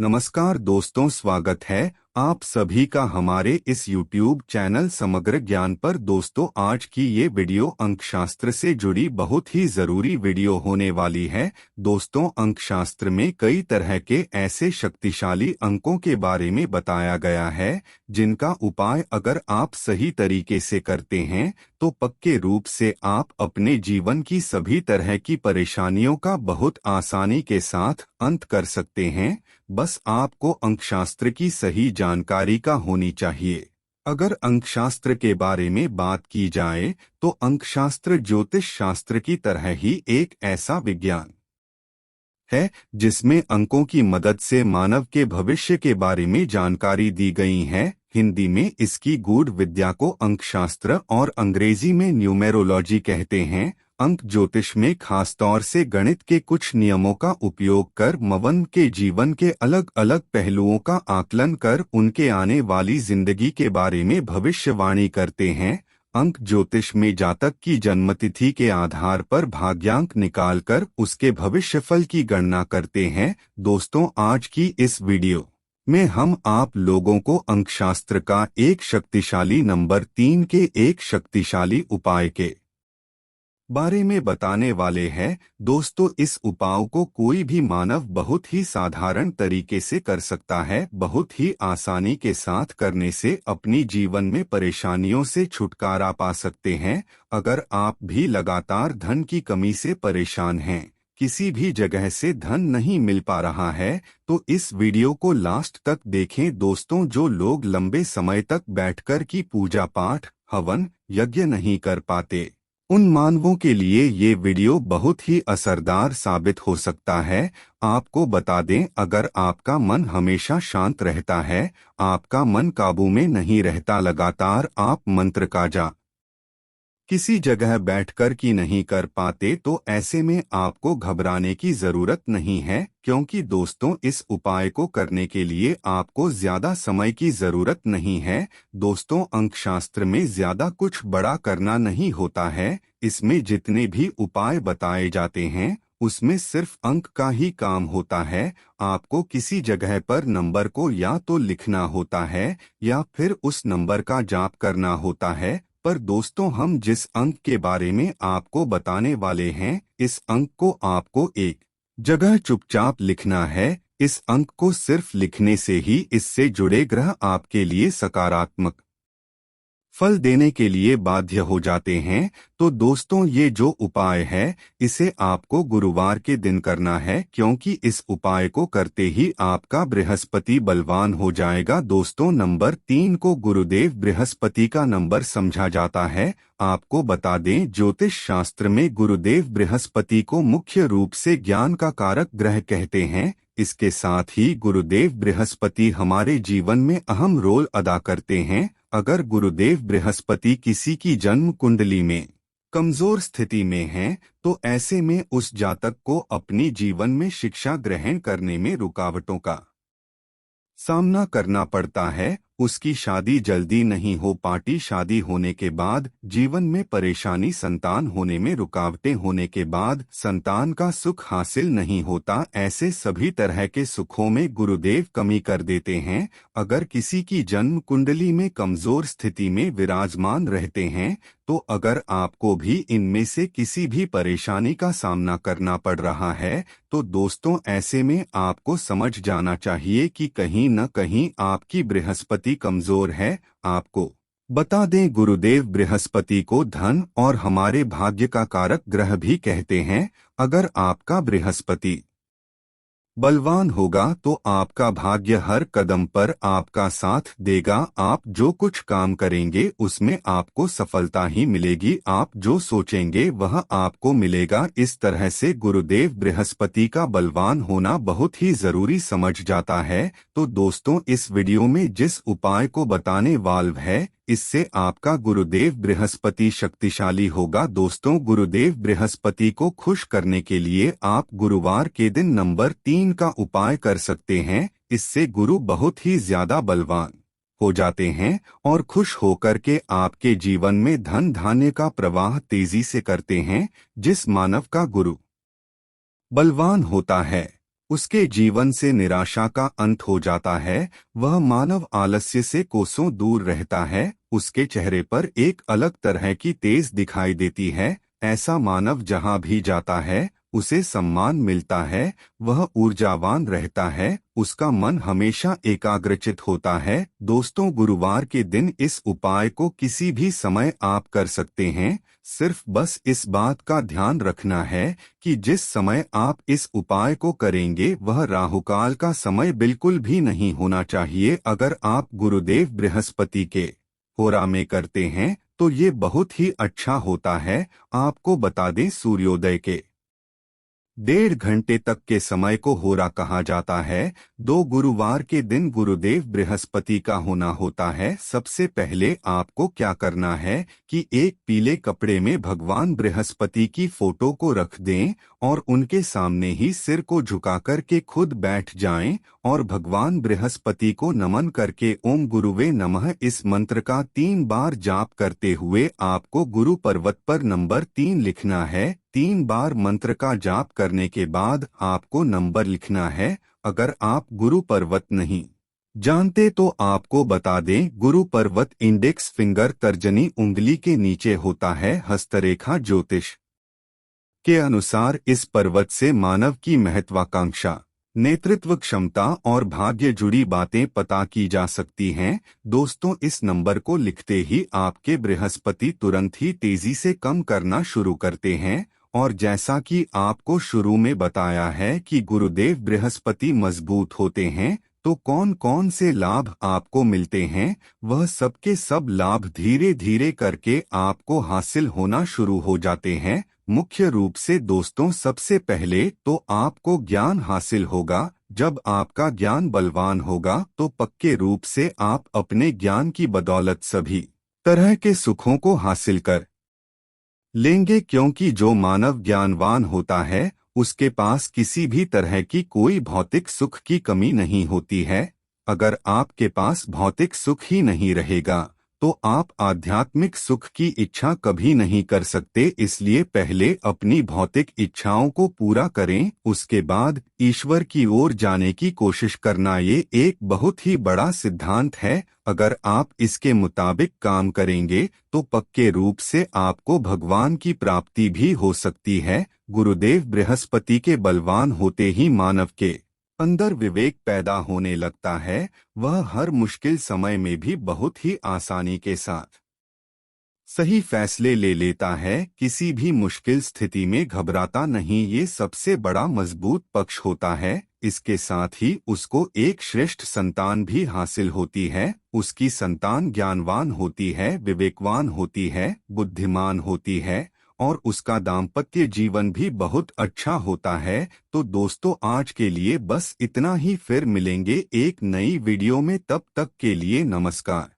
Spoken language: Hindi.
नमस्कार दोस्तों, स्वागत है आप सभी का हमारे इस YouTube चैनल समग्र ज्ञान पर। दोस्तों, आज की ये वीडियो अंकशास्त्र से जुड़ी बहुत ही जरूरी वीडियो होने वाली है। दोस्तों, अंकशास्त्र में कई तरह के ऐसे शक्तिशाली अंकों के बारे में बताया गया है जिनका उपाय अगर आप सही तरीके से करते हैं तो पक्के रूप से आप अपने जीवन की सभी तरह की परेशानियों का बहुत आसानी के साथ अंत कर सकते हैं। बस आपको अंकशास्त्र की सही जानकारी का होनी चाहिए। अगर अंकशास्त्र के बारे में बात की जाए तो अंकशास्त्र ज्योतिष शास्त्र की तरह ही एक ऐसा विज्ञान है जिसमें अंकों की मदद से मानव के भविष्य के बारे में जानकारी दी गई है। हिंदी में इसकी गूढ़ विद्या को अंकशास्त्र और अंग्रेजी में न्यूमेरोलॉजी कहते हैं। अंक ज्योतिष में खासतौर से गणित के कुछ नियमों का उपयोग कर मवन के जीवन के अलग अलग पहलुओं का आकलन कर उनके आने वाली जिंदगी के बारे में भविष्यवाणी करते हैं। अंक ज्योतिष में जातक की जन्मतिथि के आधार पर भाग्यांक निकालकर उसके भविष्यफल की गणना करते हैं। दोस्तों, आज की इस वीडियो में हम आप लोगों को अंकशास्त्र का एक शक्तिशाली नंबर 3 के एक शक्तिशाली उपाय के बारे में बताने वाले हैं। दोस्तों, इस उपाय को कोई भी मानव बहुत ही साधारण तरीके से कर सकता है। बहुत ही आसानी के साथ करने से अपनी जीवन में परेशानियों से छुटकारा पा सकते हैं। अगर आप भी लगातार धन की कमी से परेशान हैं, किसी भी जगह से धन नहीं मिल पा रहा है, तो इस वीडियो को लास्ट तक देखें। दोस्तों, जो लोग लंबे समय तक बैठकर की पूजा पाठ, हवन, यज्ञ नहीं कर पाते, उन मानवों के लिए ये वीडियो बहुत ही असरदार साबित हो सकता है। आपको बता दें, अगर आपका मन हमेशा शांत रहता है, आपका मन काबू में नहीं रहता, लगातार आप मंत्र का जाप किसी जगह बैठकर की नहीं कर पाते, तो ऐसे में आपको घबराने की जरूरत नहीं है, क्योंकि दोस्तों, इस उपाय को करने के लिए आपको ज्यादा समय की जरूरत नहीं है। दोस्तों, अंकशास्त्र में ज्यादा कुछ बड़ा करना नहीं होता है। इसमें जितने भी उपाय बताए जाते हैं उसमें सिर्फ अंक का ही काम होता है। आपको किसी जगह पर नंबर को या तो लिखना होता है या फिर उस नंबर का जाप करना होता है। पर दोस्तों, हम जिस अंक के बारे में आपको बताने वाले हैं, इस अंक को आपको एक जगह चुपचाप लिखना है। इस अंक को सिर्फ लिखने से ही इससे जुड़े ग्रह आपके लिए सकारात्मक फल देने के लिए बाध्य हो जाते हैं। तो दोस्तों, ये जो उपाय है इसे आपको गुरुवार के दिन करना है, क्योंकि इस उपाय को करते ही आपका बृहस्पति बलवान हो जाएगा। दोस्तों, नंबर 3 को गुरुदेव बृहस्पति का नंबर समझा जाता है। आपको बता दें, ज्योतिष शास्त्र में गुरुदेव बृहस्पति को मुख्य रूप से ज्ञान का कारक ग्रह कहते हैं। इसके साथ ही गुरुदेव बृहस्पति हमारे जीवन में अहम रोल अदा करते हैं। अगर गुरुदेव बृहस्पति किसी की जन्म कुंडली में कमजोर स्थिति में है, तो ऐसे में उस जातक को अपनी जीवन में शिक्षा ग्रहण करने में रुकावटों का सामना करना पड़ता है। उसकी शादी जल्दी नहीं हो पाती, शादी होने के बाद जीवन में परेशानी, संतान होने में रुकावटें होने के बाद संतान का सुख हासिल नहीं होता। ऐसे सभी तरह के सुखों में गुरुदेव कमी कर देते हैं। अगर किसी की जन्म कुंडली में कमजोर स्थिति में विराजमान रहते हैं, तो अगर आपको भी इनमें से किसी भी परेशानी का सामना करना पड़ रहा है, तो दोस्तों, ऐसे में आपको समझ जाना चाहिए कि कहीं न कहीं आपकी बृहस्पति कमजोर है। आपको बता दें, गुरुदेव बृहस्पति को धन और हमारे भाग्य का कारक ग्रह भी कहते हैं। अगर आपका बृहस्पति बलवान होगा तो आपका भाग्य हर कदम पर आपका साथ देगा। आप जो कुछ काम करेंगे उसमें आपको सफलता ही मिलेगी। आप जो सोचेंगे वह आपको मिलेगा। इस तरह से गुरुदेव बृहस्पति का बलवान होना बहुत ही जरूरी समझ जाता है। तो दोस्तों, इस वीडियो में जिस उपाय को बताने वाले है, इससे आपका गुरुदेव बृहस्पति शक्तिशाली होगा। दोस्तों, गुरुदेव बृहस्पति को खुश करने के लिए आप गुरुवार के दिन नंबर 3 का उपाय कर सकते हैं। इससे गुरु बहुत ही ज्यादा बलवान हो जाते हैं और खुश होकर के आपके जीवन में धन धान्य का प्रवाह तेजी से करते हैं। जिस मानव का गुरु बलवान होता है उसके जीवन से निराशा का अंत हो जाता है। वह मानव आलस्य से कोसों दूर रहता है। उसके चेहरे पर एक अलग तरह की तेज दिखाई देती है। ऐसा मानव जहाँ भी जाता है उसे सम्मान मिलता है। वह ऊर्जावान रहता है। उसका मन हमेशा एकाग्रचित होता है। दोस्तों, गुरुवार के दिन इस उपाय को किसी भी समय आप कर सकते हैं। सिर्फ बस इस बात का ध्यान रखना है कि जिस समय आप इस उपाय को करेंगे वह राहुकाल का समय बिल्कुल भी नहीं होना चाहिए। अगर आप गुरुदेव बृहस्पति के होरा में करते हैं तो ये बहुत ही अच्छा होता है। आपको बता दें, सूर्योदय के 1.5 घंटे तक के समय को होरा कहा जाता है। 2 गुरुवार के दिन गुरुदेव बृहस्पति का होना होता है। सबसे पहले आपको क्या करना है कि एक पीले कपड़े में भगवान बृहस्पति की फोटो को रख दें और उनके सामने ही सिर को झुकाकर के खुद बैठ जाएं और भगवान बृहस्पति को नमन करके ओम गुरुवे नमः इस मंत्र का 3 बार जाप करते हुए आपको गुरु पर्वत पर नंबर 3 लिखना है। 3 बार मंत्र का जाप करने के बाद आपको नंबर लिखना है। अगर आप गुरु पर्वत नहीं जानते तो आपको बता दें, गुरु पर्वत इंडेक्स फिंगर तर्जनी उंगली के नीचे होता है। हस्तरेखा ज्योतिष के अनुसार इस पर्वत से मानव की महत्वाकांक्षा, नेतृत्व क्षमता और भाग्य जुड़ी बातें पता की जा सकती हैं। दोस्तों, इस नंबर को लिखते ही आपके बृहस्पति तुरंत ही तेजी से कम करना शुरू करते हैं। और जैसा कि आपको शुरू में बताया है कि गुरुदेव बृहस्पति मजबूत होते हैं, तो कौन कौन से लाभ आपको मिलते हैं, वह सबके सब लाभ धीरे धीरे करके आपको हासिल होना शुरू हो जाते हैं। मुख्य रूप से दोस्तों, सबसे पहले तो आपको ज्ञान हासिल होगा। जब आपका ज्ञान बलवान होगा तो पक्के रूप से आप अपने ज्ञान की बदौलत सभी तरह के सुखों को हासिल कर लेंगे, क्योंकि जो मानव ज्ञानवान होता है उसके पास किसी भी तरह की कोई भौतिक सुख की कमी नहीं होती है। अगर आपके पास भौतिक सुख ही नहीं रहेगा तो आप आध्यात्मिक सुख की इच्छा कभी नहीं कर सकते। इसलिए पहले अपनी भौतिक इच्छाओं को पूरा करें, उसके बाद ईश्वर की ओर जाने की कोशिश करना। ये एक बहुत ही बड़ा सिद्धांत है। अगर आप इसके मुताबिक काम करेंगे तो पक्के रूप से आपको भगवान की प्राप्ति भी हो सकती है। गुरुदेव बृहस्पति के बलवान होते ही मानव के अंदर विवेक पैदा होने लगता है। वह हर मुश्किल समय में भी बहुत ही आसानी के साथ सही फैसले ले लेता है। किसी भी मुश्किल स्थिति में घबराता नहीं। ये सबसे बड़ा मजबूत पक्ष होता है। इसके साथ ही उसको एक श्रेष्ठ संतान भी हासिल होती है। उसकी संतान ज्ञानवान होती है, विवेकवान होती है, बुद्धिमान होती है और उसका दाम्पत्य जीवन भी बहुत अच्छा होता है। तो दोस्तों, आज के लिए बस इतना ही। फिर मिलेंगे एक नई वीडियो में। तब तक के लिए नमस्कार।